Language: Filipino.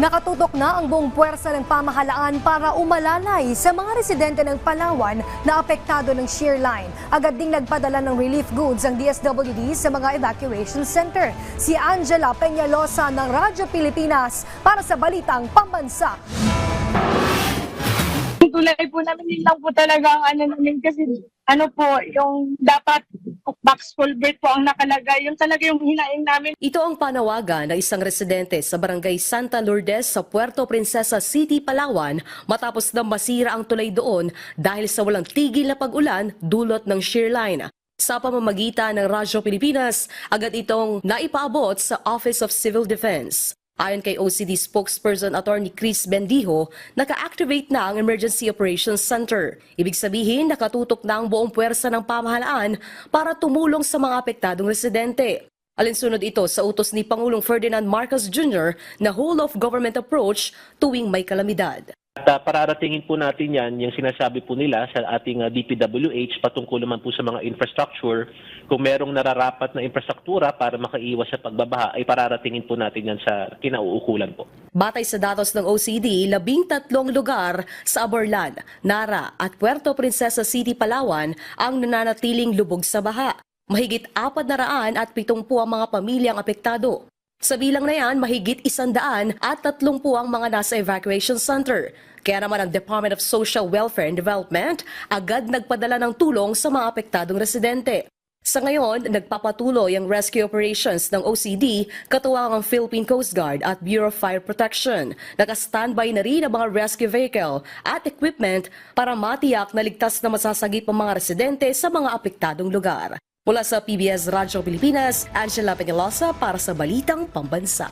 Nakatutok na ang buong puwersa ng pamahalaan para umalalay sa mga residente ng Palawan na apektado ng shear line. Agad ding nagpadala ng relief goods ang DSWD sa mga evacuation center. Si Angela Peñalosa ng Radyo Pilipinas para sa Balitang Pambansa. Tulay po namin, yun lang po talaga ang ano namin kasi yung dapat box culvert po ang nakalagay. Yung talaga yung hinaing namin. Ito ang panawagan ng isang residente sa barangay Santa Lourdes sa Puerto Princesa City, Palawan matapos na masira ang tulay doon dahil sa walang tigil na pag-ulan dulot ng shear line. Sa pamamagitan ng Radyo Pilipinas, agad itong naipaabot sa Office of Civil Defense. Ayon kay OCD spokesperson Attorney Chris Bendijo, naka-activate na ang Emergency Operations Center. Ibig sabihin, nakatutok na ang buong puwersa ng pamahalaan para tumulong sa mga apektadong residente. Alinsunod ito sa utos ni Pangulong Ferdinand Marcos Jr. na whole-of-government approach tuwing may kalamidad. At pararatingin po natin yan, yung sinasabi po nila sa ating DPWH patungkol naman po sa mga infrastructure. Kung merong nararapat na infrastruktura para makaiwas sa pagbabaha, ay pararatingin po natin yan sa kinauukulan po. Batay sa datos ng OCD, 13 lugar sa Aborlan, Nara at Puerto Princesa City, Palawan ang nananatiling lubog sa baha. Mahigit 470 ang mga pamilyang apektado. Sa bilang na yan, mahigit 130 ang mga nasa evacuation center. Kaya naman ang Department of Social Welfare and Development agad nagpadala ng tulong sa mga apektadong residente. Sa ngayon, nagpapatuloy ang rescue operations ng OCD, katuwang ang Philippine Coast Guard at Bureau of Fire Protection. Naka-standby na rin ang mga rescue vehicle at equipment para matiyak na ligtas na masasagip ang mga residente sa mga apektadong lugar. Mula sa PBS Radyo Pilipinas, Angela Peñalosa para sa Balitang Pambansa.